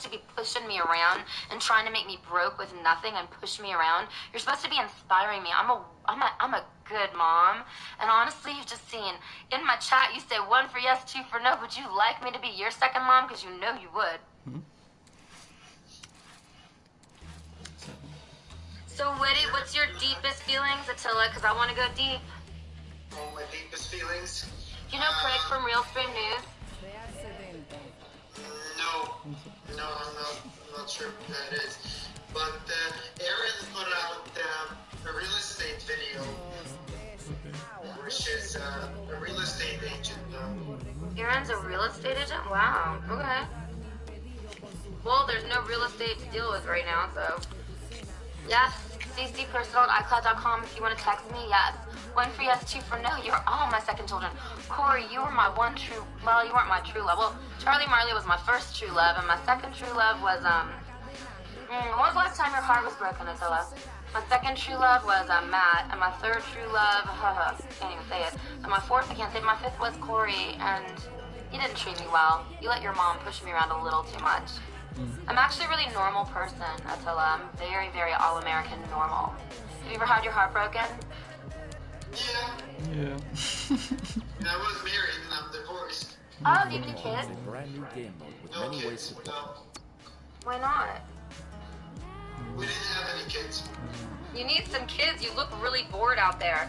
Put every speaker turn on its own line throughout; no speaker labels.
supposed to be pushing me around and trying to make me broke with nothing and push me around. You're supposed to be inspiring me. I'm a good mom. And honestly, you've just seen in my chat, you say 1 for yes, 2 for no. Would you like me to be your second mom? Because you know you would. So, Woody, what's your deepest feelings, Attila? Because I want to go deep.
Oh, my deepest feelings?
You know Craig from Real Stream News?
No, I'm not sure who that is. But Aaron put out a real estate video, where she's a real estate agent.
Aaron's a real estate agent? Wow, okay. Well, there's no real estate to deal with right now, so... Yes, ccpersonal@icloud.com if you want to text me, yes. 1 for yes, 2 for no. You're all my second children. Corey, you were my one true... Well, you weren't my true love. Well, Charlie Marley was my first true love, and my second true love was, when was the last time your heart was broken, Attila? My second true love was Matt, and my third true love, can't even say it. And my fourth, I can't say it. My fifth was Corey, and he didn't treat me well. You let your mom push me around a little too much. I'm actually a really normal person, Attila. I'm very, very all-American normal. Have you ever had your heart broken?
Yeah. I was married and I'm divorced.
Oh, do you have any kids?
Brand new game mode with
No
many ways
kids,
to
no.
Why not?
We didn't have any kids.
You need some kids. You look really bored out there.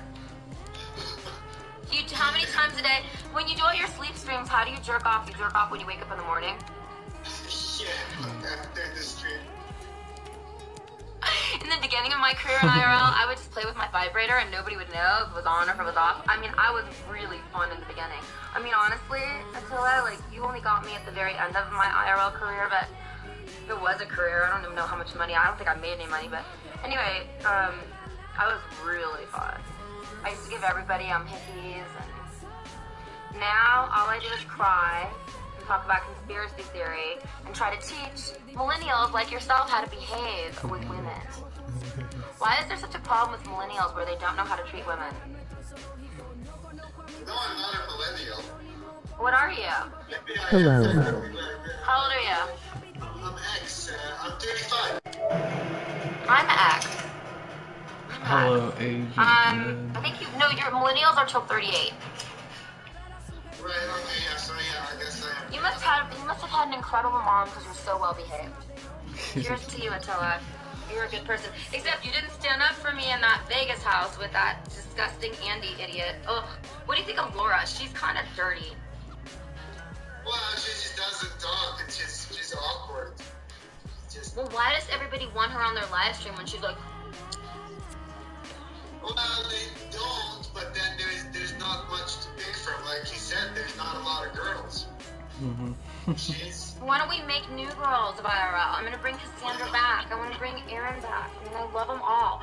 How many times a day, when you do all your sleep streams, how do you jerk off? You jerk off when you wake up in the morning?
Yeah, after the stream.
In the beginning of my career in IRL, I would just play with my vibrator and nobody would know if it was on or if it was off. I mean, I was really fun in the beginning. I mean, honestly, Attila, like, you only got me at the very end of my IRL career, but it was a career. I don't even know how much money. I don't think I made any money, but anyway, I was really fun. I used to give everybody hickeys, and now all I do is cry and talk about conspiracy theory and try to teach millennials like yourself how to behave with women. Why is there such a problem with millennials where they don't know how to treat women?
No, I'm not a millennial.
What are you?
Hello.
How old are you?
I'm X. I'm 35.
I'm X.
Hello, Asian.
I think your millennials are till 38.
Right, okay, yeah, so yeah, I guess I am.
You must have had an incredible mom because you're so well behaved. Cheers to you, Attila. You're a good person. Except you didn't stand up for me in that Vegas house with that disgusting Andy idiot. Ugh. What do you think of Laura? She's kind of dirty.
Well, she just doesn't talk. It's just, she's awkward.
Well, why does everybody want her on their live stream when she's like...
Well, they don't, but then there's not much to pick from. Like he said, there's not a lot of girls. Jeez.
Why don't we make new girls of IRL? I'm gonna bring Cassandra back. I want to bring Aaron back. I mean, I love them all.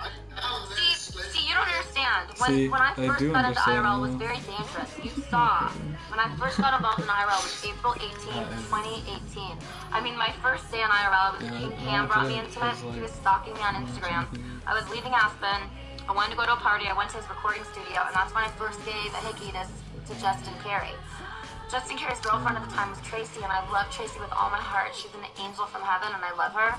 See, you don't understand. When I first got into IRL, it was very dangerous. You saw. When I first got involved in IRL, it was April 18th, 2018. I mean, my first day in IRL, King Cam brought me into it. He was stalking me on Instagram. I was leaving Aspen. I wanted to go to a party. I went to his recording studio, and that's when I first gave a hickey to Justin Carey. Justin Carey's girlfriend at the time was Tracy, and I love Tracy with all my heart. She's an angel from heaven, and I love her.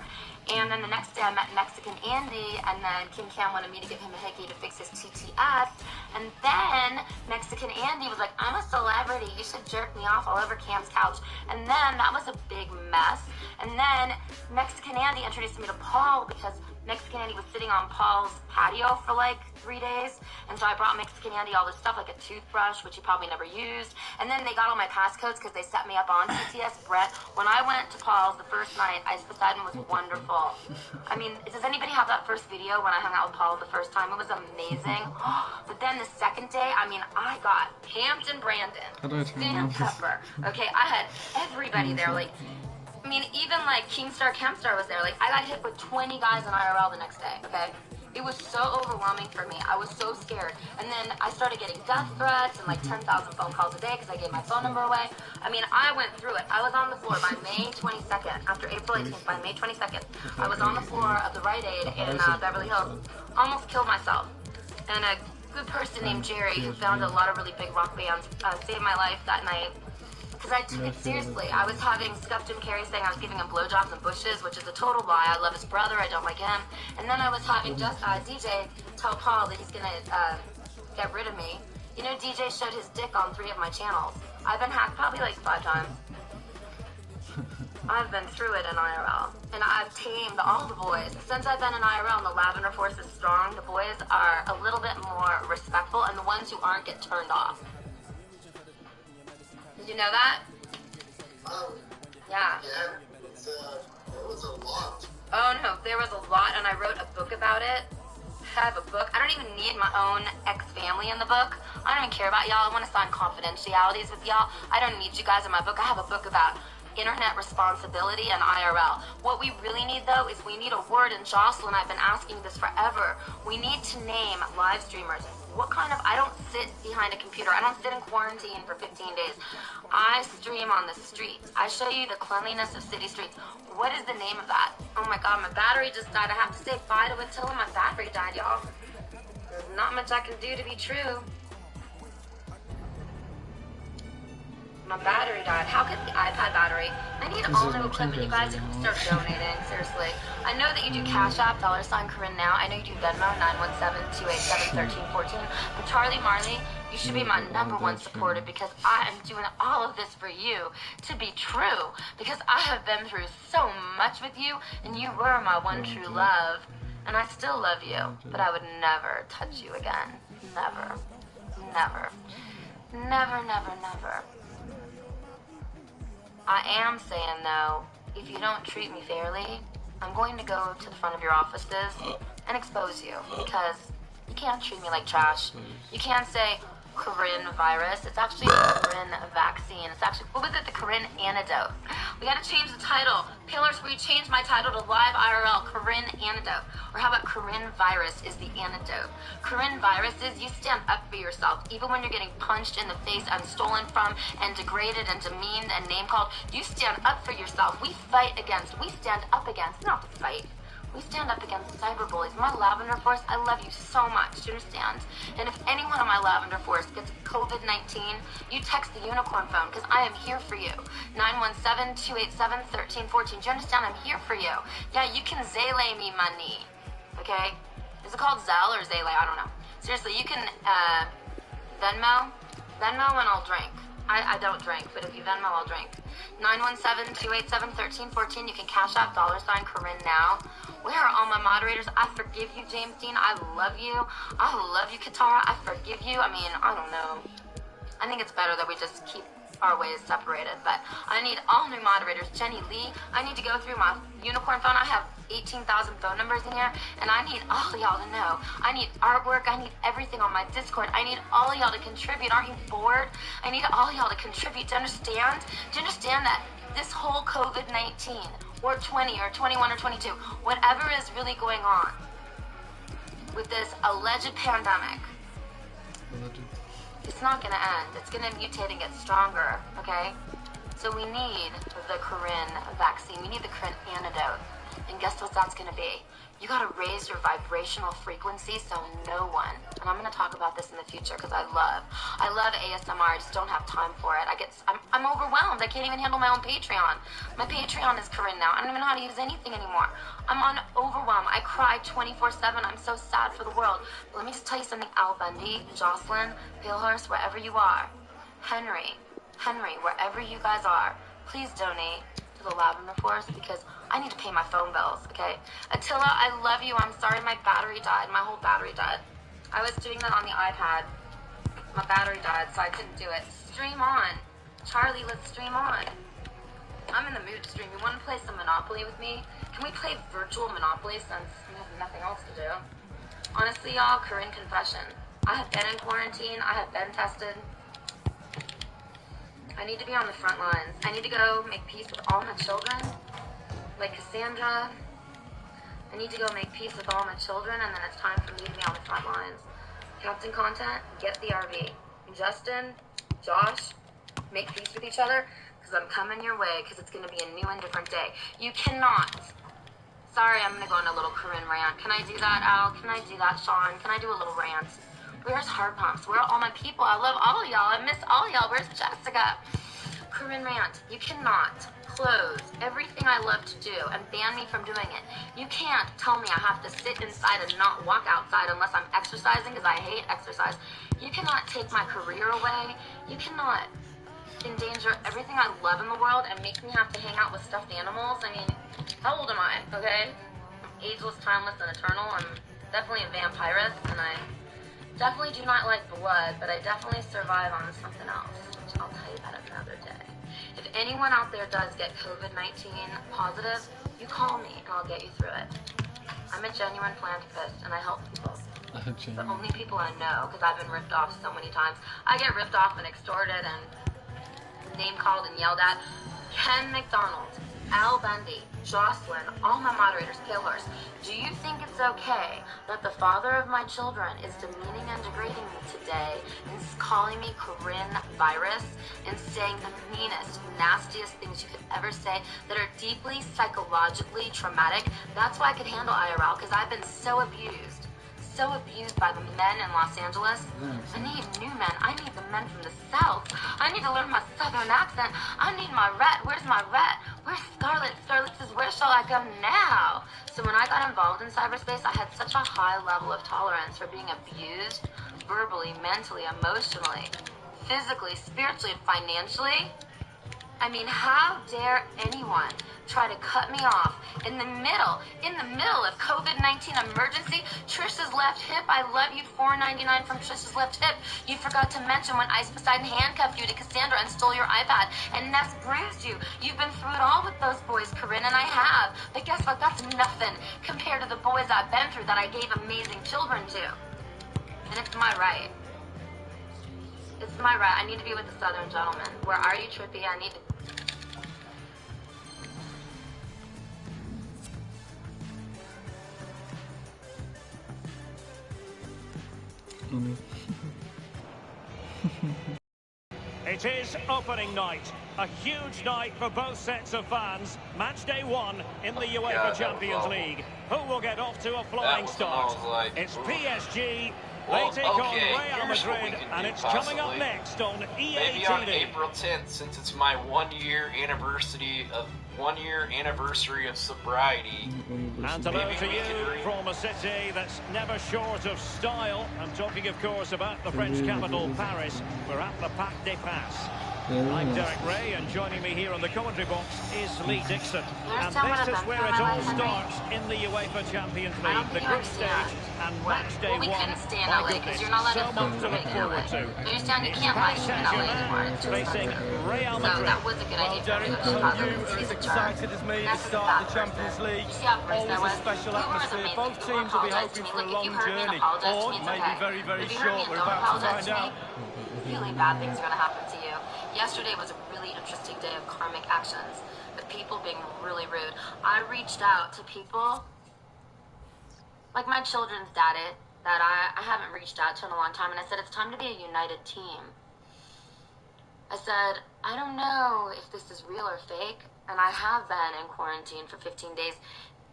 And then the next day, I met Mexican Andy, and then King Cam wanted me to give him a hickey to fix his TTS. And then Mexican Andy was like, I'm a celebrity. You should jerk me off all over Cam's couch. And then that was a big mess. And then Mexican Andy introduced me to Paul because Mexican Andy was sitting on Paul's patio for like 3 days. And so I brought Mexican Andy all this stuff, like a toothbrush, which he probably never used. And then they got all my passcodes because they set me up on TTS. Brett, when I went to Paul's the first night, Poseidon was wonderful. I mean, does anybody have that first video when I hung out with Paul the first time? It was amazing. But then the second day, I mean, I got Hampton Brandon, Sam Pepper. Okay, I had everybody there. Like, I mean, even like Keemstar Kempstar was there. Like, I got hit with 20 guys in IRL the next day, okay? It was so overwhelming for me. I was so scared. And then I started getting death threats and like 10,000 phone calls a day because I gave my phone number away. I mean, I went through it. I was on the floor by May 22nd, after April 18th, by May 22nd. I was on the floor of the Rite Aid in Beverly Hills. Almost killed myself. And a good person named Jerry, who found a lot of really big rock bands, saved my life that night. Because I took it seriously. I was having Scuff Jim Carrey saying I was giving him blowjobs in bushes, which is a total lie. I love his brother. I don't like him. And then I was having DJ tell Paul that he's going to get rid of me. You know, DJ showed his dick on 3 of my channels. I've been hacked probably like 5 times. I've been through it in IRL. And I've tamed all the boys. Since I've been in IRL and the Lavender Force is strong, the boys are a little bit more respectful, and the ones who aren't get turned off. Did you know that? Yeah.
Yeah, it was a lot.
Oh no, there was a lot, and I wrote a book about it. I have a book. I don't even need my own ex-family in the book. I don't even care about y'all. I want to sign confidentialities with y'all. I don't need you guys in my book. I have a book about internet responsibility and IRL. What we really need, though, is we need a word, and Jocelyn, I've been asking this forever. We need to name live streamers. What kind of, I don't sit behind a computer. I don't sit in quarantine for 15 days. I stream on the streets. I show you the cleanliness of city streets. What is the name of that? Oh my God, my battery just died. I have to say bye to Attila. My battery died, y'all. There's not much I can do to be true. My battery died. How could the iPad battery? I need all new equipment. You guys start donating. Seriously. I know that you do Cash App, $, Corinne now. I know you do Venmo, 917-287-1314. But Charlie Marley, you should be my #1 supporter, because I am doing all of this for you to be true. Because I have been through so much with you, and you were my one true love. And I still love you, but I would never touch you again. Never. Never. Never, never, never. I am saying, though, if you don't treat me fairly, I'm going to go to the front of your offices and expose you, because you can't treat me like trash. You can't say Corinne virus. It's actually the Corinne vaccine. It's actually, what was it? The Corinne antidote. We got to change the title. Pillars, will you change my title to Live IRL Corinne Antidote? Or how about Corinne virus is the antidote? Corinne virus is you stand up for yourself. Even when you're getting punched in the face and stolen from and degraded and demeaned and name called, you stand up for yourself. We fight against, we stand up against, not fight. We stand up against cyberbullies. My Lavender Force, I love you so much, do you understand? And if anyone on my Lavender Force gets COVID-19, you text the unicorn phone, because I am here for you. 917-287-1314. Do you understand? I'm here for you. Yeah, you can Zelle me money, okay? Is it called Zelle or Zelle? I don't know. Seriously, you can Venmo and I'll drink. I don't drink, but if you Venmo, I'll drink. 917-287-1314. You can Cash App $ Corinne now. Where are all my moderators? I forgive you, James Dean. I love you. I love you, Katara. I forgive you. I mean, I don't know. I think it's better that we just keep our ways separated, but I need all new moderators. Jenny Lee, I need to go through my unicorn phone. I have 18,000 phone numbers in here, and I need all y'all to know. I need artwork. I need everything on my Discord. I need all y'all to contribute. Aren't you bored? I need all y'all to contribute. To understand? Do you understand that this whole COVID-19, or 20, or 21, or 22, whatever is really going on with this alleged pandemic, it's not going to end. It's going to mutate and get stronger, okay? So we need the Corinne vaccine. We need the Corinne antidote. And guess what that's going to be? You got to raise your vibrational frequency so no one, and I'm going to talk about this in the future because I love ASMR. I just don't have time for it. I'm overwhelmed. I can't even handle my own Patreon. My Patreon is Corinne now. I don't even know how to use anything anymore. I'm on overwhelm. I cry 24/7. I'm so sad for the world. But let me just tell you something. Al Bundy, Jocelyn, Palehorse, wherever you are, Henry, wherever you guys are, please donate to the Lavender Force, because I need to pay my phone bills, okay? Attila, I love you. I'm sorry my battery died. My whole battery died. I was doing that on the iPad. My battery died, so I couldn't do it. Stream on. Charlie, let's stream on. I'm in the mood to stream. You want to play some Monopoly with me? Can we play virtual Monopoly since we have nothing else to do? Honestly, y'all, Corinne confession. I have been in quarantine. I have been tested. I need to be on the front lines. I need to go make peace with all my children. Like Cassandra, I need to go make peace with all my children, and then it's time for me to be on the front lines. Captain Content, get the RV. Justin, Josh, make peace with each other, because I'm coming your way, because it's going to be a new and different day. You cannot. Sorry, I'm going to go on a little Corinne rant. Can I do that, Al? Can I do that, Sean? Can I do a little rant? Where's Hard Pumps? Where are all my people? I love all y'all. I miss all y'all. Where's Jessica? Corinne Rant, you cannot close everything I love to do and ban me from doing it. You can't tell me I have to sit inside and not walk outside unless I'm exercising because I hate exercise. You cannot take my career away. You cannot endanger everything I love in the world and make me have to hang out with stuffed animals. I mean, how old am I, okay? I'm ageless, timeless, and eternal. I'm definitely a vampirist, and I definitely do not like blood, but I definitely survive on something else, which I'll tell you about another day. If anyone out there does get COVID-19 positive, you call me and I'll get you through it. I'm a genuine philanthropist and I help people. The only people I know, because I've been ripped off so many times. I get ripped off and extorted and name called and yelled at. Ken McDonald, Al Bundy, Jocelyn, all my moderators, killers. Do you think it's okay that the father of my children is demeaning and degrading me today and calling me Corinne Virus and saying the meanest, nastiest things you could ever say that are deeply psychologically traumatic? That's why I could handle IRL, because I've been so abused by the men in Los Angeles. I need new men. I need the men from the South. I need to learn my Southern accent. I need my ret. Where's my ret? Where's Scarlett? Scarlett says, where shall I go now? So when I got involved in cyberspace, I had such a high level of tolerance for being abused, verbally, mentally, emotionally, physically, spiritually, and financially. I mean, how dare anyone try to cut me off in the middle of COVID-19 emergency? Trish's left hip, I love you, $4.99 from Trish's left hip. You forgot to mention when Ice Poseidon handcuffed you to Cassandra and stole your iPad, and Ness bruised you. You've been through it all with those boys, Corinne, and I have. But guess what? That's nothing compared to the boys I've been through that I gave amazing children to. And it's my right. It's my right. I need to be with the Southern gentleman. Where are you, Trippy? I need to...
It is opening night. A huge night for both sets of fans. Match day one in the UEFA Champions League. Who will get off to a flying start? It's PSG. They take on Real Madrid, and it's coming up next on EA TV.
Maybe on April 10th, since it's my one-year anniversary of sobriety.
And hello to you from a city that's never short of style. I'm talking, of course, about the French capital, Paris. We're at the Parc des Princes. I'm Derek Ray, and joining me here on the commentary box is Lee Dixon. And this is where it all starts in the UEFA Champions League, the group stage and match day one.
We couldn't stay in LA because you're not allowed to film from LA. You understand? You can't buy in LA anymore.
Facing Real Madrid.
So that was a good idea for me to Chicago.
As excited as me at the start of the Champions League. Always a special atmosphere. Both teams will be hoping for a long journey, or maybe very, very short. We're about to find out.
Really bad things are going to happen to you. Yesterday was a really interesting day of karmic actions, with people being really rude. I reached out to people, like my children's daddy, that I haven't reached out to in a long time, and I said, it's time to be a united team. I said, I don't know if this is real or fake, and I have been in quarantine for 15 days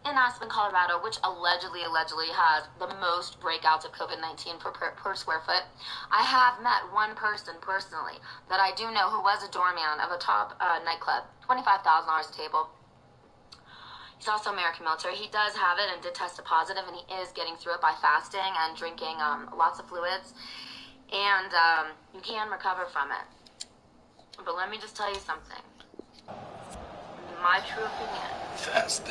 in Aspen, Colorado, which allegedly has the most breakouts of COVID-19 per square foot. I have met one person personally that I do know who was a doorman of a top nightclub, $25,000 a table. He's also American military. He does have it and did test positive, and he is getting through it by fasting and drinking lots of fluids. And you can recover from it. But let me just tell you something. My true opinion.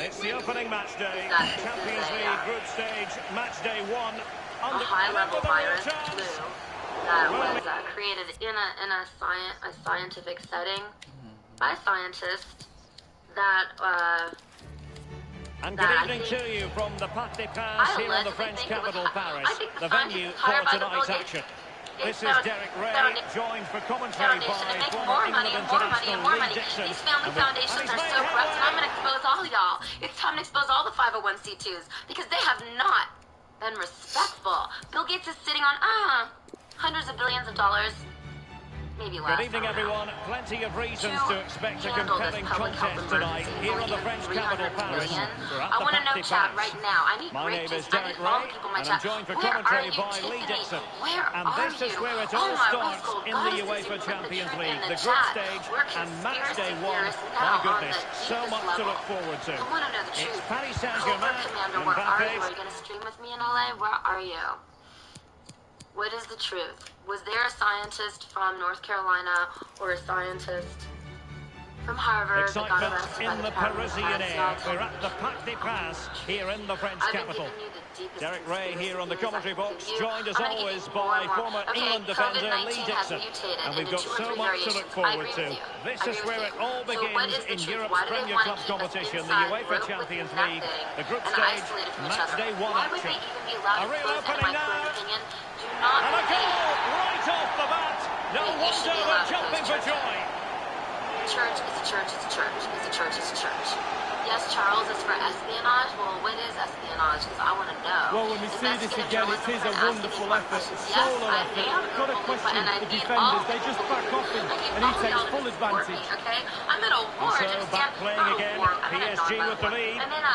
It's the opening match day. Champions League group stage, match day one.
A high-level virus flu that was created in a scientific setting by scientists that
and good evening to you from the Parc des Princes here in the French capital, Paris. The venue for tonight's action. This is Derek Ray, joined for commentary by former England international Lee Dixon.
These family foundations are so corrupt, and I'm going to expose all y'all. It's time to expose all the 501c2s, because they have not been respectful. Bill Gates is sitting on, hundreds of billions of dollars. maybe less.
Good evening, everyone. Plenty of reasons to expect a compelling contest tonight here on the French capital, Paris.
I want to know, chat, right now. I need
my name is
I
Derek
need all
Ray,
the people in my
and
chat.
I'm joined for
Where
commentary
are you,
by Lee
Tiffany?
Dixon.
Where
And
are
this is
you?
where it
Oh
all
my
starts
Roscoe,
in
God
the
is
UEFA
busy
Champions
putting
League,
the
the group
chat.
stage,
We're
and match day
conspiracy
one.
theorists
My
now on
goodness,
the
so
deepest
much to
level.
look forward to.
I want to know the truth.
It's Paris
Covert
Saint-Germain,
Commander, where are you?
Mbappe.
Are you going to stream with me in LA? Where are you? What is the truth? Was there a scientist from North Carolina or a scientist from Harvard that got
Excitement
arrested
in
by
the Parisian air. We're at the Parc des Princes here in the French capital. Derek Ray here on the commentary box, joined as always by former England defender Lee Dixon. And we've got so much to look forward to. This is where it all begins in Europe's Premier Club competition, the UEFA Champions League, the group stage, match day one action. A real opening now. And a goal right off the bat. No wonder they're jumping for joy.
Church is a church, it's a church, it's a church, it's a church. Yes, Charles, is for espionage. Well, what is espionage? Because I want to know.
Well, when we see this again, it is a wonderful effort, a solo effort. You've got to question the defenders. They just back off him, and he takes full advantage.
Okay, I'm at a war.
So back playing again, PSG with the lead.
And then,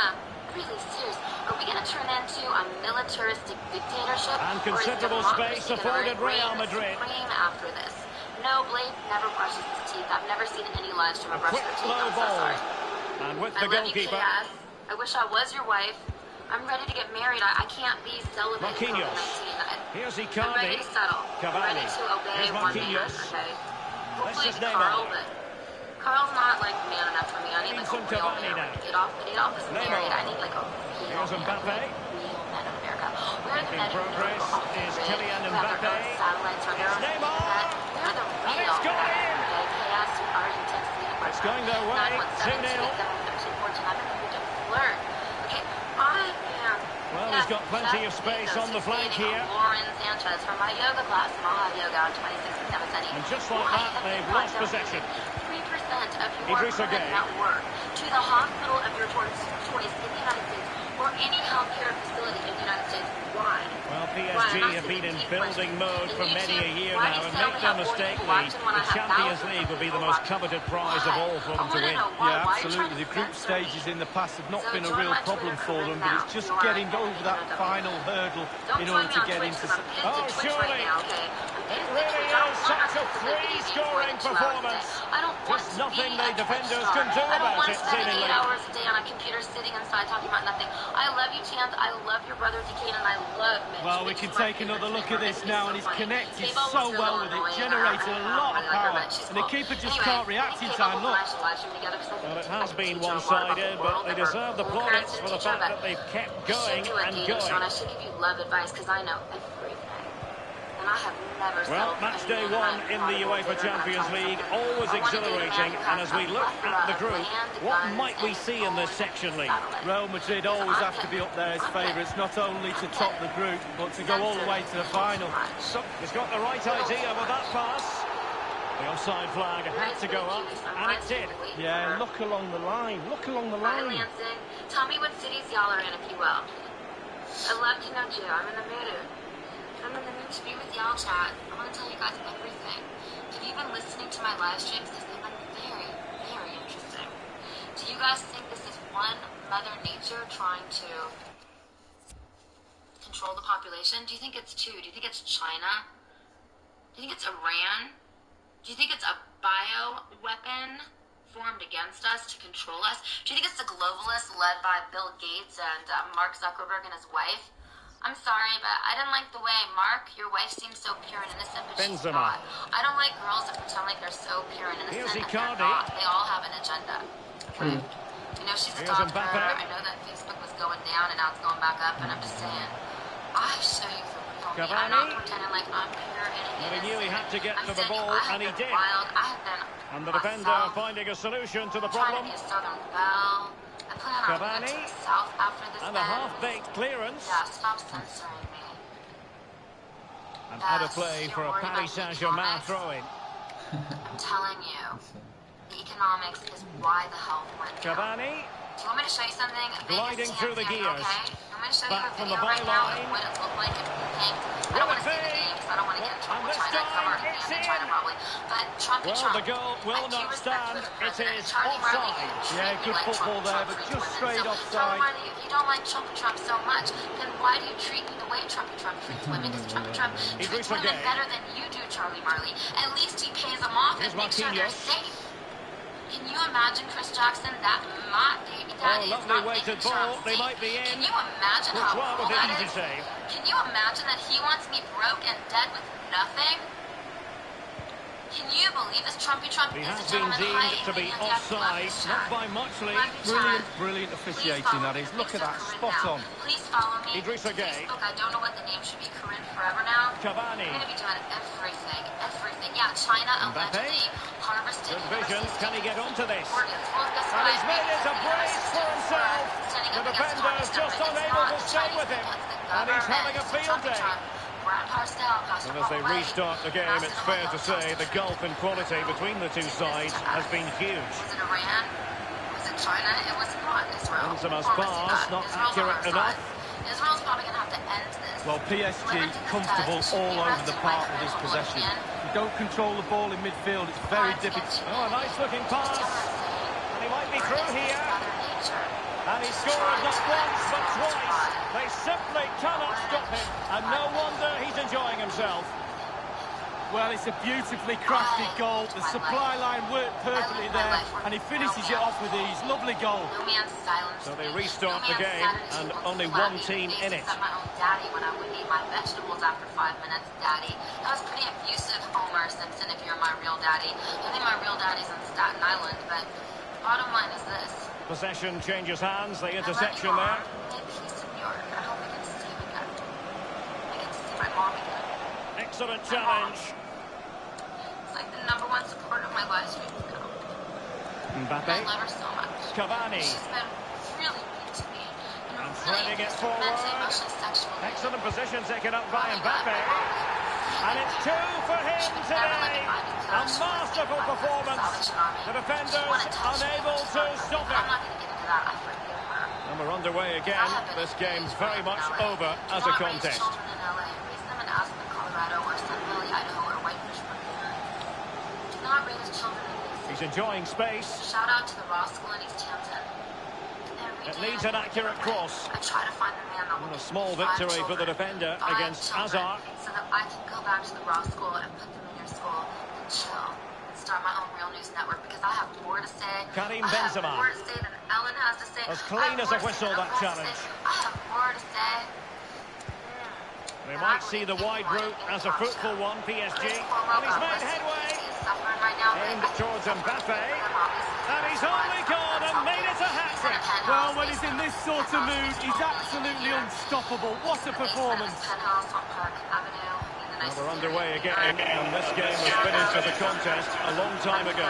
really serious. Are we going to turn into a militaristic dictatorship?
And considerable space afforded Real Madrid.
After this. No, Blade never brushes his teeth. I've never seen any live streamer brush their teeth. I'm so sorry.
And with the goalkeeper.
I wish I was your wife. I'm ready to get married. I can't be celibate.
Marquinhos. Here's Icardi.
I'm ready to settle.
Cavani.
I'm ready to obey
Here's
one man.
Marquinhos.
Okay.
Let's
Hopefully
just
it's
name
Carl,
it.
but Carl's not like man enough for me. I need like a real
Cavani
man.
now.
Adolf is married. I need like a real
Here's Mbappe.
Real man in America. Where are the men who
progress
go off the
is
grid,
Kylian
who have their
Mbappe.
own satellites or their
It's
own
Neymar.
Where are the real
And it's gone in.
It's
going their way. 2-0. Well, he's got plenty of space on the flank here.
Lauren Sanchez from my yoga class, Maha Yoga, 26 and
And just like that, they've lost possession.
3% of your
Gay.
net worth to the hospital of your choice in the United States or any healthcare facility in the United States. Why?
Well, PSG have been in building mode for many a year now, and make no mistake, Lee, the Champions League will be the most coveted prize of all for them to win.
Yeah, absolutely. The group stages in the past have not been a real problem for them, but it's just getting over that final hurdle in order to get into...
Oh, surely! It really is such a free-scoring performance. Just nothing the defenders can do about it, seemingly.
8 hours a day on a computer sitting inside talking about nothing. I love you, Chance. I love your brother, DK, and I love Mitch.
Well, we can take another look at this now, and he's connected so well with it, generated a lot of power, and the keeper just can't react in time. Look.
Well, it has been one-sided, but they deserve the plaudits for the fact that they've kept going and going.
I should give you love advice because I know everything. And I have never
well, match day one in the UEFA Champions League, always exhilarating. And as we look at the group, what might we see in this section, Lee?
Real Madrid always have to be up there as favourites, not only to top the group, but to go all the way to the final.
So, he's got the right idea with that pass. The offside flag had to go up, and it did.
Yeah, look along the line. Look along the line.
Tell me what cities y'all are in, if you will. I'd love to know, too. I'm in the mood. I'm in the mood to be with y'all, chat. I want to tell you guys everything. Have you been listening to my live streams? Because they've been very, very interesting. Do you guys think this is one Mother Nature trying to control the population? Do you think it's two? Do you think it's China? Do you think it's Iran? Do you think it's a bio-weapon formed against us to control us? Do you think it's the globalists led by Bill Gates and Mark Zuckerberg and his wife? I'm sorry, but I didn't like the way, Mark, your wife seems so pure and innocent, but she's not. I don't like girls that pretend like they're so pure and innocent, and they're not. They all have an agenda. Right? You know, she's a doctor. I know that Facebook was going down and now it's going back up, and I'm just saying, I show you for real. I'm not pretending like I'm pure and innocent.
He knew he had to get to the ball, and he did. And the defender finding a solution to the problem.
Trying to be a Southern Belle. I plan on going to the South after this.
And a half-baked clearance.
Yeah, stop censoring me.
And out of play for a Paris Saint-Germain throw-in.
I'm telling you, the economics is why the health went down.
Cavani.
Do you want me to show you something?
Gliding through the gears.
Okay? I'm going to show
back
you a
from the
video right now of
byline.
what it looked like if paint. I don't want to see the game because I don't want to get in trouble with China because I'm already banned in China probably. But Trumpy Trump,
the goal will not stand. It is offside.
Yeah, good football there, but just straight offside.
Marley, if you don't like Trumpy Trump so much, then why do you treat me the way Trumpy Trump treats women? Because Trumpy Trump treats women better than you do, Charlie Marley. At least he pays them off and makes sure they're safe. Can you imagine, Chris Jackson, that my baby daddy is not making sure I'm safe?
They might be in.
Can you imagine how cool that is? Can you imagine that he wants me broke and dead with nothing? Can you believe this Trumpy Trump is a gentleman?
He has been deemed to be offside, not by much, Lee.
Brilliant officiating that is. Look at that, spot on.
Please follow me.
Idrissa Gueye.
Facebook, I don't know what the name should be. Corinne forever now.
Cavani.
I'm going to be doing everything. Yeah, China allegedly harvested.
Good vision. Can he get onto this?
Organs. Well, guess
And
what?
he's made it a brace for himself. The defender's just unable to stay with him. And he's having a field day. And as they restart the game, it's fair to say the gulf in quality between the two sides has been huge.
Was it Iran? Was it China? It was not Israel.
Benzema's pass, not accurate enough.
Israel's probably going to have to end this.
Well, PSG comfortable all over the park with this possession. You don't control the ball in midfield, it's very difficult.
Oh, a nice-looking pass. And he might be through here. And he scored not once, but twice. They simply cannot stop him. And no wonder he's enjoying himself.
Well, it's a beautifully crafted goal. The supply line worked perfectly there, and he finishes it off with ease. Lovely goal.
So they restart the game, and only one team in it.
My own daddy when I would eat my vegetables after 5 minutes, daddy. That was pretty abusive, Homer Simpson, if you're my real daddy. I think my real daddy's in Staten Island, but bottom line is this.
Possession changes hands, the intersection there.
Peace in New York. I hope we can see him again. I get to see my mom again.
Excellent challenge.
Like the #1 supporter of my live streams now.
Mbappe.
I love her so much.
Cavani.
She's been really mean to me.
And threading it forward.
Mentally, sexually.
Excellent position taken up by Mbappe. And it's 2 for him today. A masterful performance. The defenders unable to stop him.
I'm not going to get into that. I forgive her.
And we're underway again. This game's very much over as a contest.
Children in LA. Raise them in Aspen, Colorado, or Sun Valley, Idaho, or Whitefish, Montana. Do not raise children in these.
He's enjoying space.
Shout out to the Ross School in East Hampton.
It needs an accurate cross.
I try to find the man that will
And a small victory for the defender against Hazard.
So that I can go back to the Ross School and put them in your school and chill and start my own real news network because I have more to say.
Karim
I have
Benzema.
more to say than Ellen has to say.
As clean as a whistle, that challenge.
I have more to say.
We might see the wide route as a fruitful one, PSG. And he's made headway. Aimed towards Mbappe. And he's only gone and made it a hat-trick.
Well, when he's in this sort of mood, he's absolutely unstoppable. What a performance.
Well, we're underway again, and this game was finished as a contest a long time ago.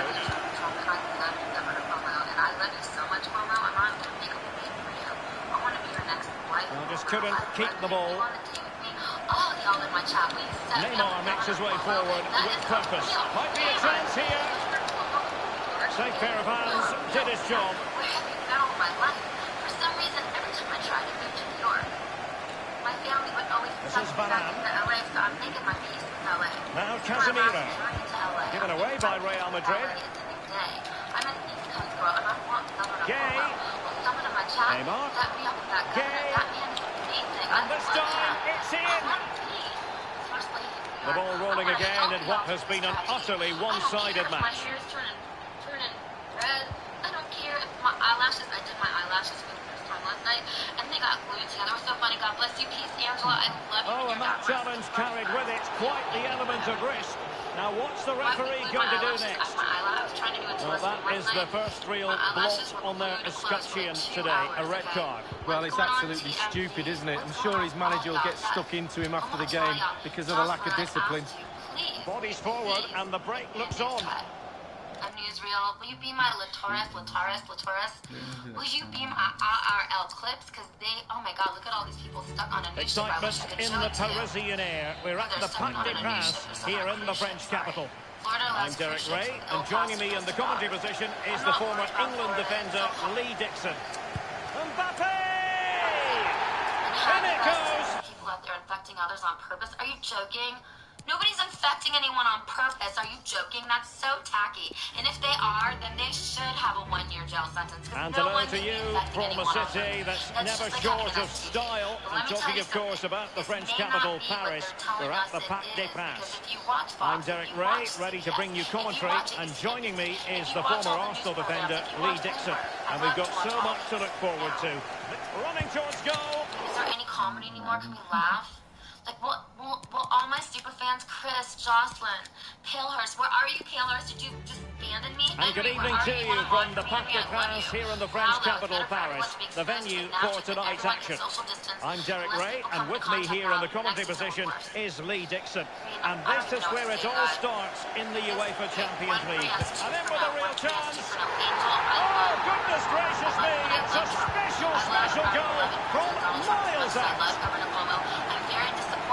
Well, just couldn't keep the ball. Neymar makes his way forward with purpose. Might be a chance here. Safe pair of hands, did his job.
For some reason, every time I try to move to New York, my family would always
This is Varane.
to LA, so I'm making my peace with LA.
Now Casemiro. Given away by Real Madrid.
I'm an East Coast girl, and I want Governor
Gueye.
Well, someone in my chat
Neymar.
set me up with that governor.
Gueye.
That man is amazing.
And this time, it's in. The ball rolling again in what has been an utterly one-sided match.
My hair's turning red. I don't care if my eyelashes, I did my eyelashes for the first time last night, and they got glued together. It was so funny. God bless you. Peace, Angela. I love you.
Oh, and that challenge carried with it quite the element of risk. Now, what's the referee going to do next? Well, that is the first real blot on their escutcheon today, a red card.
Well, it's absolutely stupid, isn't it? I'm sure his manager will get stuck into him after the game because of the lack of discipline.
Bodies forward, and the break looks on.
A newsreel. Will you be my Lataurus? Will you be my RRL clips? Because they, oh my God, look at all these people stuck on a news show.
Excitement in the Parisian air. We're at the Parc des Princes here in the French capital. I'm Derek Ray, and joining me in the commentary position is the former England defender Lee Dixon. Mbappe! In it goes!
People out there they're infecting others on purpose. Are you joking? Nobody's infecting anyone on purpose. Are you joking? That's so tacky. And if they are, then they should have a 1-year jail sentence.
And hello to you from a city that's never short of style. I'm talking, of course, about the French capital, Paris. We're at the Parc des Princes. I'm Derek Ray, ready to bring you commentary. And joining me is the former Arsenal defender, Lee Dixon. And we've got so much to look forward to. Running towards goal.
Is there any comedy anymore? Can we laugh? Like, will all my super fans, Chris, Jocelyn, Palehurst, where are you, Palehurst? Did you just abandon me?
And good evening to you from the Parc des Princes here in the French capital, Paris, the venue for tonight's action. I'm Derek Ray, and with me here in the commentary position is Lee Dixon. And this is where it all starts in the UEFA Champions League. And in with a real chance. Oh, goodness gracious me, it's a special goal from miles out.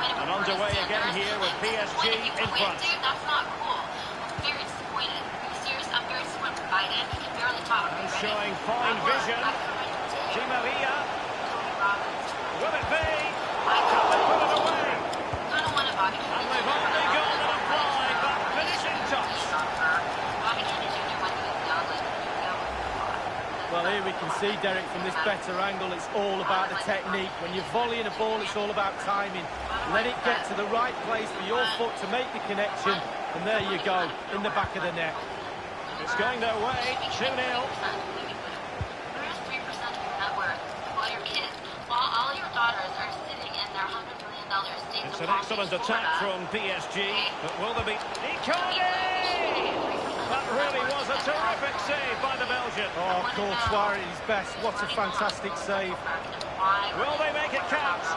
And underway again here with PSG in front.
Dude, that's not cool. I'm very disappointed. Are you serious? I'm very disappointed. Biden, he can barely talk.
And showing fine vision. Di Maria. Will it be? Can they put it away?
I don't want to Bobby Kennedy.
And they've only gone and applied that finishing touch.
Bobby Kennedy Jr. went to the outlet.
Well, here we can see, Derek, from this better angle, it's all about the technique. When you're volleying a ball, it's all about timing. Let it get to the right place for your foot to make the connection, and there you go, in the back of the net.
It's going their way, 2-0.
Where's 3% of your net worth? All your kids, all your daughters are sitting in their $100 million state.
It's an excellent attack from PSG, but will there be... Icardi! That really was a terrific save by the Belgian.
Oh, Courtois at his best. What a fantastic save.
Will they make it count?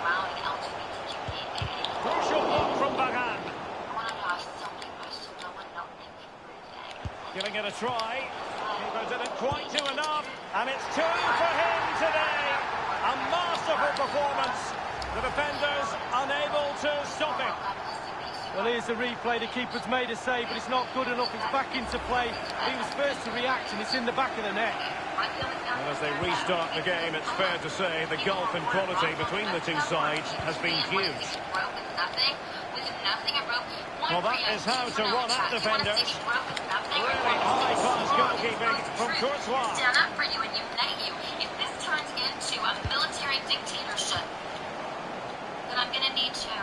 Crucial block from Bagan. Giving it a try. Keeper didn't quite do enough. And it's 2 for him today. A masterful performance. The defenders unable to stop him.
Well, here's the replay. The keeper's made a save, but it's not good enough. It's back into play. He was first to react, and it's in the back of the net.
And as they restart the game, it's fair to say the gulf in quality between the two sides has been huge. Well, that is how to run at defenders. Really high-class goalkeeping from Courtois.
Stand up for you and unite you. If this turns into a military dictatorship, then I'm going to need to...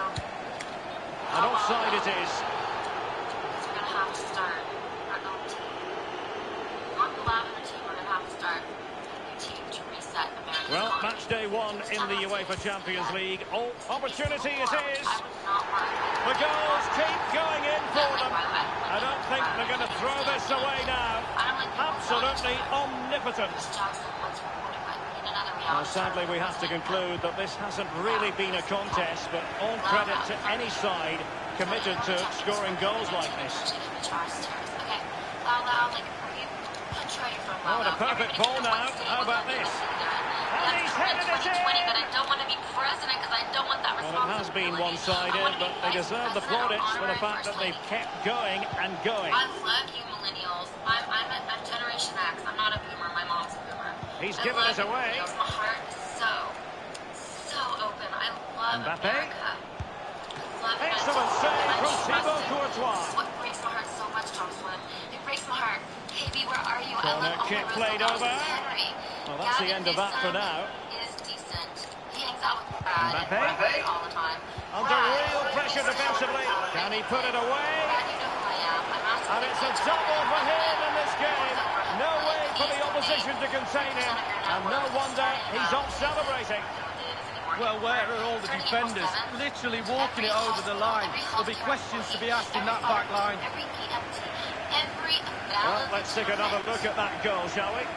And offside it is.
We're going to have to start our own team. Not the lavender team, we're going to have to start a new team to reset American
Well,
economy.
match day 1 in the UEFA Champions League. Oh, opportunity it is. The goals keep going in for them. I don't think they're going to throw this away now. Absolutely omnipotent. Well, sadly, we have to conclude that this hasn't really been a contest, but all credit to any side committed to scoring goals like this. Oh, what a perfect ball now. How about this? And he's headed it in!
But I don't want to be president because I don't want that
Well, it has been one-sided, but they deserve the plaudits for the fact that they've kept going and going.
I love you, millennials. I'm Generation X. I'm not a boomer. My mom's a boomer.
He's given it away.
My heart is so open. I love
Mbappe.
America.
Excellent save from Thibaut Courtois.
This is what breaks my heart so much, Jocelyn. It breaks my heart. KB, where are you?
Corner kick played over.
Henry.
Well, that's the end of that for now.
Is decent. He hangs out with Brad
Mbappe.
all the time.
Under real pressure defensively. Can he put it away?
Brad, you know who I am. I'm asking
And it's a double for him in this game. No way for the opposition to contain him. And no wonder he's off celebrating.
Well, where are all the defenders? Literally walking it over the line. There'll be questions to be asked in that back line.
Well, let's take another look at that goal, shall we?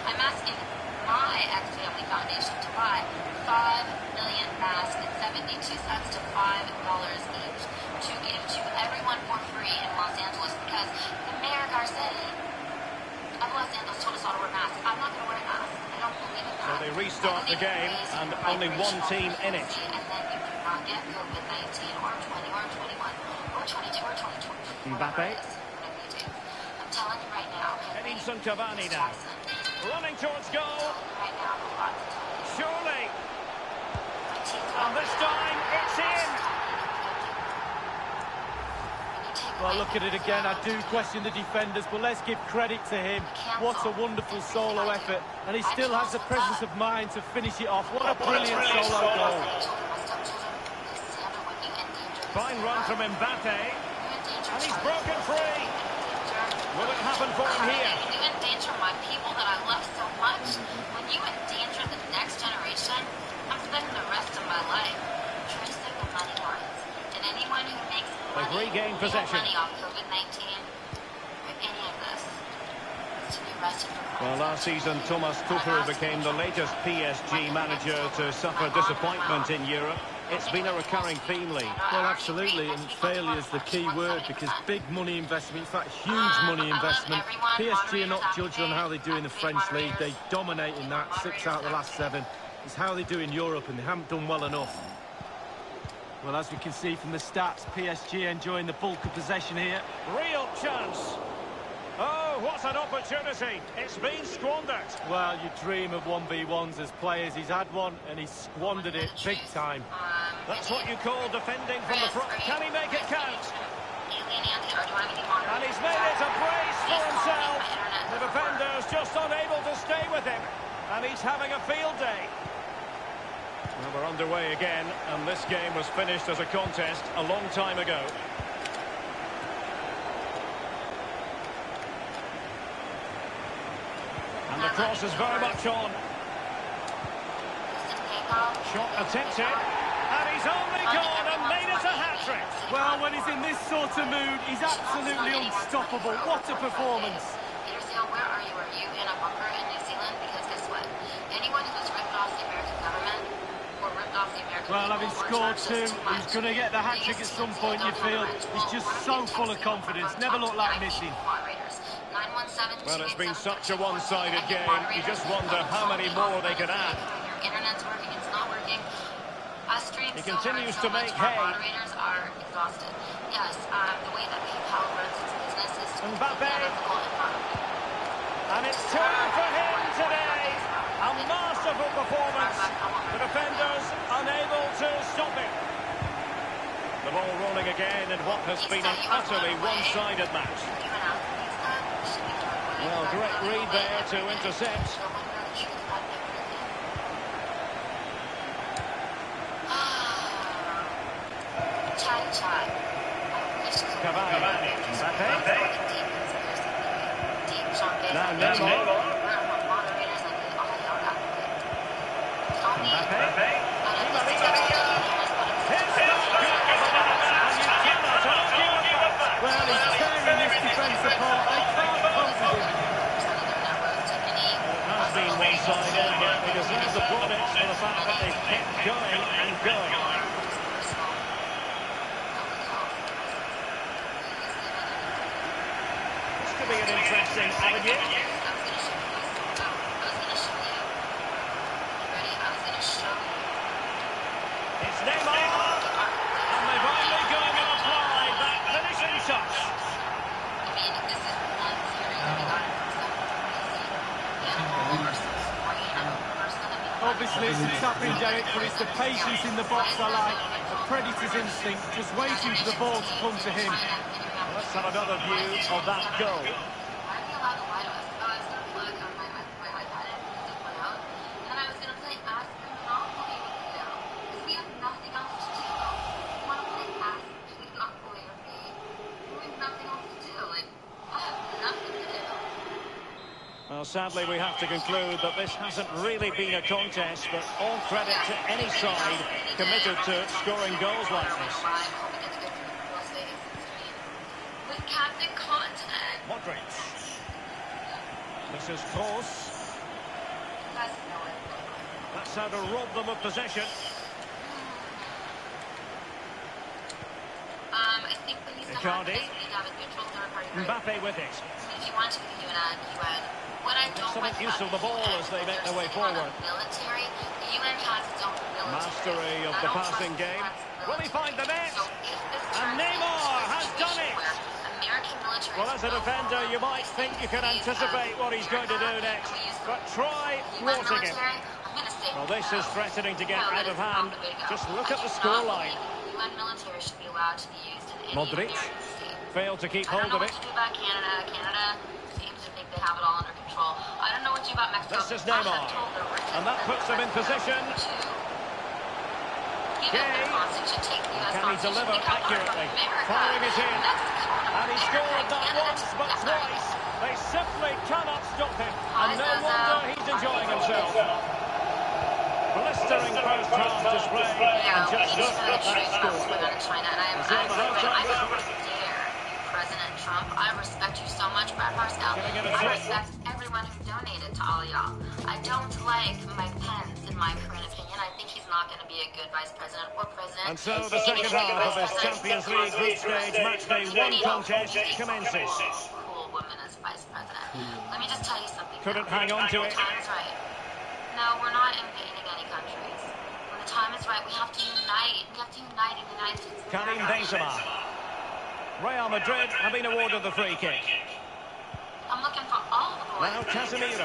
I'm asking my ex-family foundation to buy 5 million masks at 72 cents to $5 each to give to everyone for free in Los Angeles because the mayor Garcetti of Los Angeles told us all to wear masks. I'm not going to wear a mask. I don't believe in that.
So they restart the game and only one team in it.
And then you cannot get COVID-19 or 20 or 21 or 22 or 22.
Mbappe.
I'm telling you right now.
Edinson Cavani now. Running towards goal.
Right now, I'm a lot to tell you.
Surely. And this time, it's in.
Well, look at it again. I do question the defenders, but let's give credit to him. What a wonderful solo effort. And he still has the presence of mind to finish it off. What a brilliant solo goal.
Fine run from Mbappe. And he's broken free. Will it happen for him here?
You endanger my people that I love so much. When you endanger the next generation, I'm spending the rest of my life tracing the money lines. And anyone who makes money,
regained possession.
Money off COVID-19 or any of this is to be arrested for
Well, last season, Thomas Tuchel became the latest PSG manager to suffer disappointment in Europe. It's been a recurring theme, Lee.
Well, absolutely, and failure is the key word, because big money investment, in fact, huge money investment. PSG are not judged on how they do in the French league. They dominate in that, 6 out of the last 7. It's how they do in Europe, and they haven't done well enough. Well, as we can see from the stats, PSG enjoying the bulk of possession here.
Real chance. Oh, what an opportunity. It's been squandered.
Well, you dream of 1v1s as players. He's had one, and he's squandered it big time.
That's what you call defending from the front. Can he make it count? And he's made it a brace for himself. The defender's just unable to stay with him. And he's having a field day. Well, we're underway again, and this game was finished as a contest a long time ago. And the cross is very much on. Shot attempted. And he's only gone and made it a hat-trick.
Well, when he's in this sort of mood, he's absolutely unstoppable. What a performance.
Where are you? Are you in a bunker in New Zealand? Because guess what? Anyone who's ripped off the American government or ripped off the American
well, having scored 2, he's going to get the hat-trick at some point, you feel. He's just so full of confidence. Never looked like missing.
Well, it's been such a one-sided game. You just wonder how many more they could add.
Your internet's working, it's not working.
He continues to make hay.
Moderators are exhausted. Yes, the way that PayPal runs its business is to
Mbappe. And it's 2 for him today. A masterful performance. The defenders unable to stop it. The ball rolling again in what has been an utterly one-sided match. Well, great read there to intercept. Cavani. Mbappe. Now Neymar. Mbappe.
Well, he's tearing this defence apart. They can't cope with him.
It has been one-sided, but they deserve the plaudits for the fact that they've kept going and going. This could be an interesting avenue. It's Neymar, and they've only gone and applied that finishing touch.
Obviously, it's a tapping, Derek, but it's the patience in the box I like. A predator's instinct, just waiting for the ball to come to him.
Let's have another view of that goal. Well, sadly, we have to conclude that this hasn't really been a contest, but all credit to any side committed to scoring goals like this. Modric. This is close. That's how to rob them of possession.
I think we need to have a neutral third-party.
Mbappe with it.
If you want to, we can do an UN. What I don't
Excellent use of the ball as they make their way forward.
Military, the UN has its own military.
Mastery of the passing game. Will he find the net? And Neymar has done it. Well, as a defender, you might think you can anticipate what he's going to do next, but try thwarting him. Well, this is threatening to get out of hand. Just look at the scoreline.
UN military should be allowed to be used in any
Modric failed to keep hold of it.
I don't know what to do about Canada. Canada seems to think they have it all under control. I don't know what to do about Mexico.
This is Neymar. And that puts them in position. Can he deliver accurately? Firing it in. And he scored not once but twice. They simply cannot stop him. And no wonder he's enjoying himself. Blistering first half display. And just look at that score.
President Trump, I respect you so much, Brad Harscow. I respect everyone who donated to all of y'all. I don't like Mike Pence, in my current opinion. I think he's not going to be a good vice president or president.
And so the second half of this Champions League group stage match day 1 contest commences.
Cool woman as vice president. Let me just tell you something.
Couldn't hang on to it.
The time is right. No, we're not invading any countries. When the time is right, we have to unite. We have to unite in the United States.
Karim Benzema. Real Madrid have been awarded the free kick.
I'm looking for all the boys.
Now Casemiro.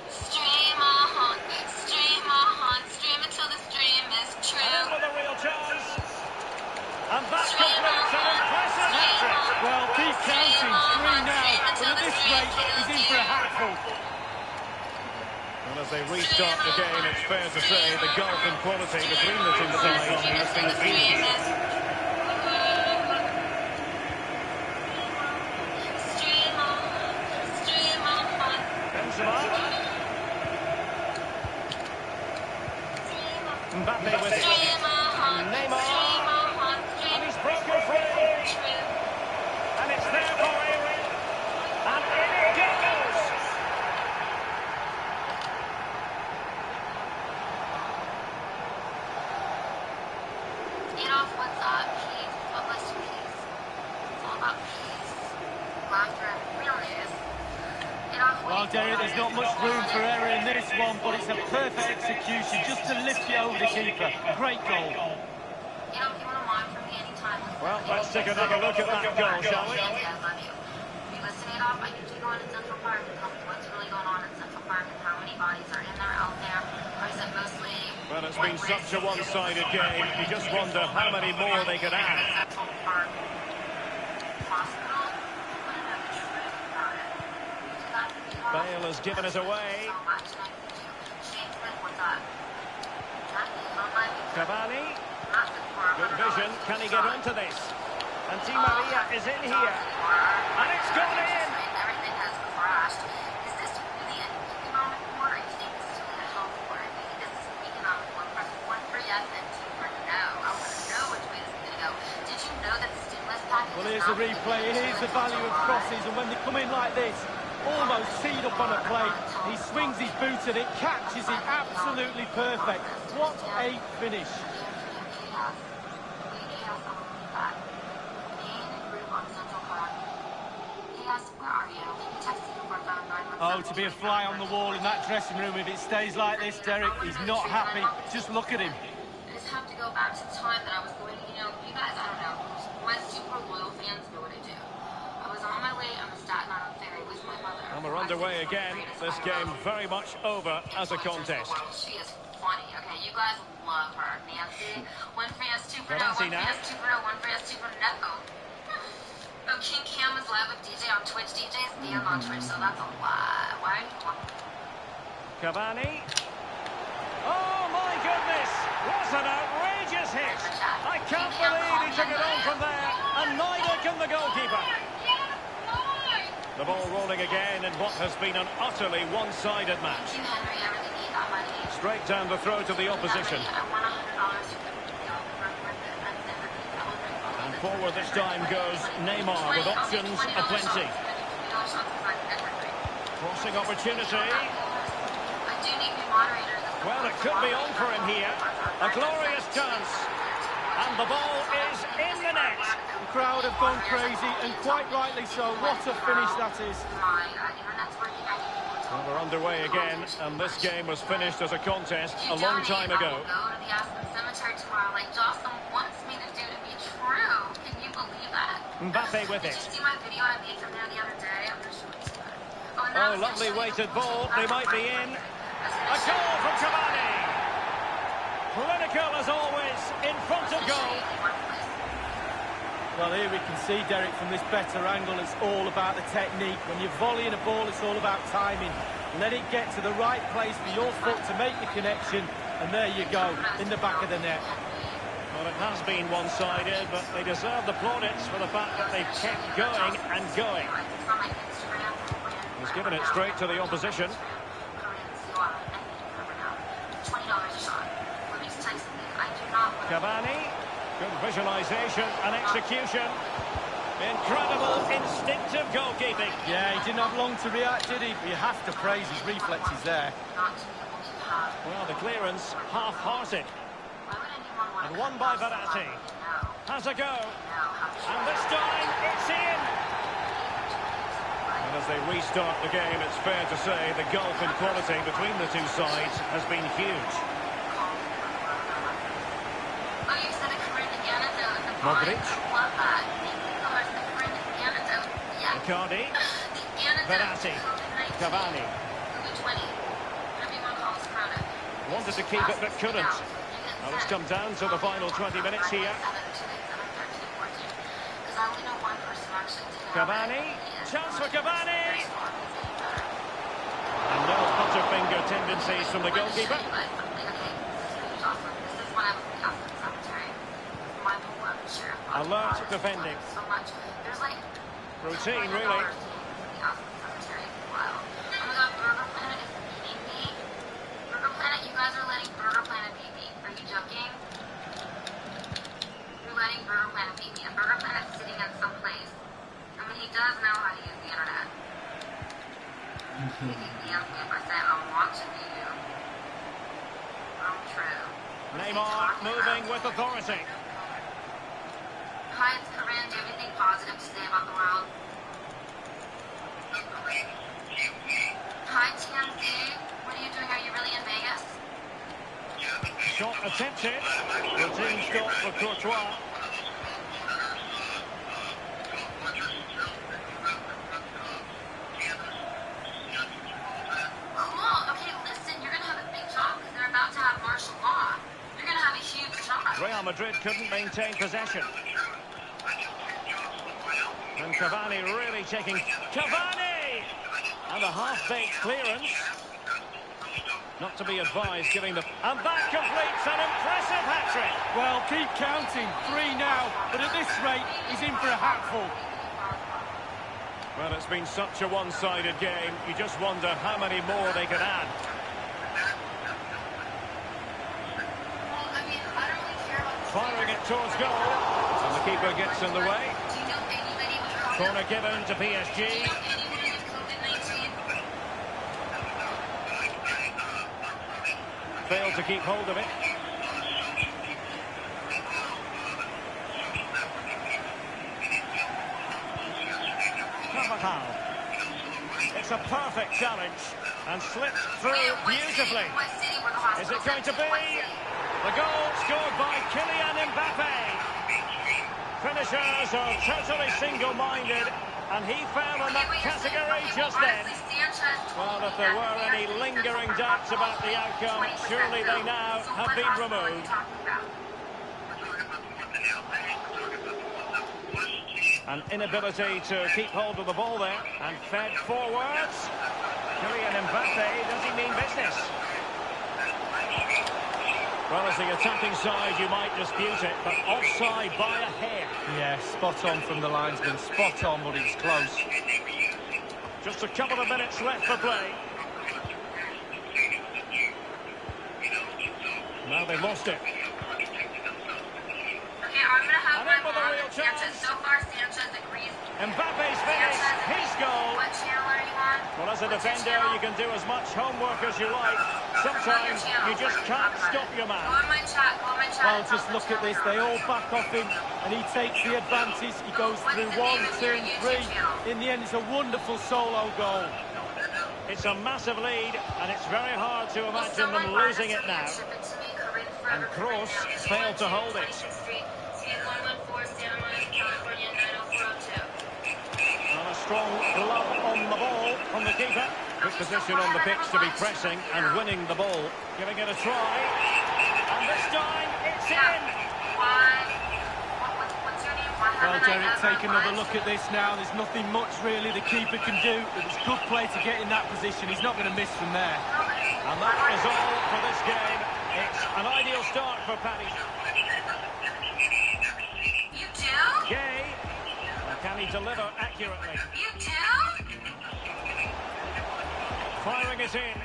Stream on, stream until the stream is true.
And with a real chance. And that completes an impressive hat-trick.
Well, keep counting. 3 now. But at this rate, he's in for a hatful.
And as they restart the game, it's fair to say the gulf in quality between the two sides has been huge. Mbappe with it. Neymar. And he's broken free. And it's there for Aaron. And in it goes.
What's up? Peace. God bless you, peace. It's all about peace. Laughter. Real news.
Well, Derek, there's not much room for error in this one, but it's a perfect execution just to lift you over the keeper. Great goal.
If you want to mine for me anytime.
Well, let's take another look at that goal, shall we?
I love you. If you listen it off, I usually go into Central Park and tell me what's really going on in Central Park and how many bodies are in there, out there. Or is it mostly...
Well, it's been such a one-sided game. You just wonder how many more they could add.
Central Park Hospital.
Bale has given us away. Cavani. Good vision. Can he get onto this? And Di Maria is in here. And it's gone in.
Everything has crashed. Is this really an economic war? Or do you think this is really a health war? Do you think this is an economic war? Press 1 for yes and 2 for no. I want to know which way this is going to go. Did you know that the stimulus package...
Well, here's the replay. Here's the value of crosses. And when they come in like this, almost teed up on a plate, he swings his boot at it, catches it, absolutely perfect. What a finish. Oh, to be a fly on the wall in that dressing room if it stays like this, Derek, he's not happy. Just look at him.
I just have to go back to the time that I was going, you guys, I don't know, my super loyal fans know what I do. I was on my way on the Staten Island ferry with my mother.
And we're underway again. This game very much over as a contest.
She is funny, okay? You guys love her. Nancy, 1 for yes, 2 for no, 1 for yes, 2 for no, 1 for yes, 2 for no. Oh, King Cam is live with DJ on Twitch. DJ's banned on Twitch, so that's a lie. Why are you talking?
Cavani. Oh, my goodness. What an outrageous hit. I can't believe he took it on from there. And neither can the goalkeeper. The ball rolling again in what has been an utterly one-sided match.
Thank you, Henry. I really need that money.
Straight down the throat of the opposition.
I want $100.
And forward this time goes Neymar with options aplenty. Crossing opportunity. Well, it could be on for him here. A glorious chance. And the ball is in the net.
The crowd have gone crazy, and quite rightly so. What a finish that is.
Well, we're underway again, and this game was finished as a contest a long time ago. Mbappe with it. Oh, lovely weighted ball. They might be in. A goal from Cavani. Clinical as always, in front of goal.
Well, here we can see, Derek, from this better angle, it's all about the technique. When you're volleying a ball, it's all about timing. Let it get to the right place for your foot to make the connection, and there you go, in the back of the net.
Well, it has been one-sided, but they deserve the plaudits for the fact that they've kept going and going. He's given it straight to the opposition. Cavani, good visualisation and execution. Incredible instinctive goalkeeping.
Yeah, he didn't have long to react, did he? But you have to praise his reflexes there.
Well, the clearance half-hearted. And won by Verratti. Has a go. And this time, it's in. And as they restart the game, it's fair to say the gulf in quality between the two sides has been huge. Modric. Icardi. Verratti. Cavani. Wanted to keep it but couldn't. Well, it's come down to the final 20 minutes here. Cavani. Chance for Cavani. And no butterfinger tendencies from the goalkeeper. Alert defending. Routine, really.
You guys are letting Burger Planet beat me. Are you joking? You're letting Burger Planet beat me. And Burger Planet's sitting in some place. I mean, he does know how to use the internet. He DMs me if I say I'm watching you. True.
Neymar moving with authority.
Hi, it's Corinne. Do you have anything positive to say about the world? Hi, TMZ. What are you doing? Are you really in Vegas?
Shot attempted. Routine stop for Courtois.
Cool. Okay, listen. You're going to have a big job because they're about to have martial law. You're going to have a huge job.
Real Madrid couldn't maintain possession. And Cavani really taking... Cavani! And a half-baked clearance. Not to be advised, giving the... And that completes an impressive hat-trick.
Well, keep counting. 3 now, but at this rate, he's in for a hatful.
Well, it's been such a one-sided game. You just wonder how many more they could add. Firing it towards goal. And the keeper gets in the way. Corner given to PSG. Failed to keep hold of it. Carvajal. It's a perfect challenge and slipped through beautifully. Is it going to be? The goal scored by Kylian Mbappe. Finishers are totally single-minded, and he fell in that category just then. Well, if there were any lingering doubts about the outcome, surely they now have been removed. An inability to keep hold of the ball there, and fed forwards. Kylian Mbappe, does he mean business? Well, as the attacking side, you might dispute it, but offside by a hair.
Yeah, spot on from the linesman. Spot on, but it's close.
Just a couple of minutes left for play. Now they've lost it.
Okay, I'm going to have
And in
my
with a
mom
real
and Sanchez.
chance.
So far, Sanchez agrees.
Mbappe's finish, his goal.
What channel are you on?
Well, as a
What's your
defender,
channel?
you can do as much homework as you like. Sometimes you just can't stop your man.
Go on my chat. Go on my chat.
Well, just look at this. They all back off him, and he takes the advantage. He goes through 1, 2, 3. In the end, it's a wonderful solo goal.
It's a massive lead, and it's very hard to imagine them losing it now. And Kroos failed to hold it. And a strong glove on the ball from the keeper. Good position on the pitch to be pressing and winning the ball. Giving it a try. And this time, it's in.
Well, Derek, take another look at this now. There's nothing much, really, the keeper can do. It was good play to get in that position. He's not going to miss from there.
And that is all for this game. It's an ideal start for Paddy.
You do?
Gay. Can he deliver accurately?
You do?
Firing it in.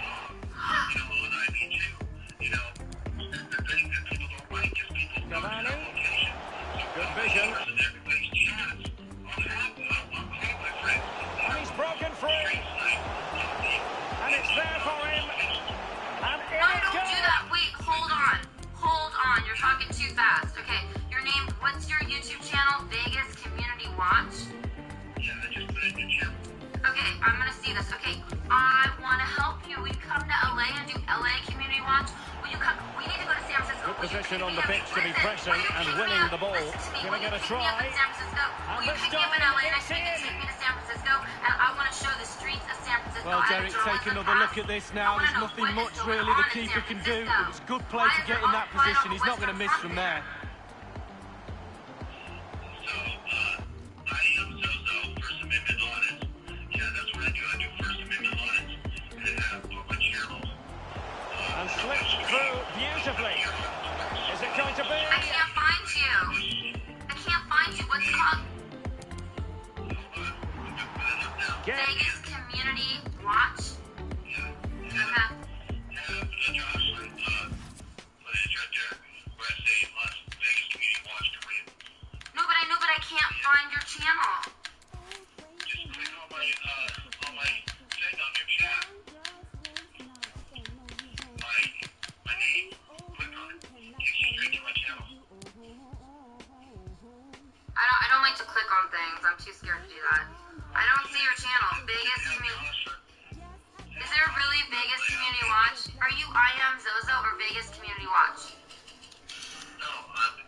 Cavani. Good vision. And he's broken free. And it's there for him. And in
No,
it
don't
goes.
do that. Wait, hold on. Hold on. You're talking too fast. Okay, your name, what's your YouTube channel? Vegas Community Watch? Okay, I'm gonna see this. Okay, I wanna help you. We come to LA and do LA Community Watch. Will you come? We need to go to San Francisco.
Good position on the pitch to be pressing and winning the ball. Giving it a try.
Will you pick me up in LA next week and take me to San Francisco? And I wanna show the streets of San Francisco.
Well, Derek, take another look at this now. There's nothing much, really, the keeper can do. It was good play to get in that position. He's not going to miss from there.
And slipped through beautifully. Is it going to be?
I can't find you. I can't find you. What's it called? Vegas Community Watch? Okay. No, but I can't find your channel.
Just click on my thing on your chat. My name. Click on it. Takes you straight to my channel.
I don't like to click on things. I'm too scared to do that. I don't see your channel. Vegas Community. Is there really Vegas Community Watch? Are you I Am Zozo or Vegas Community Watch?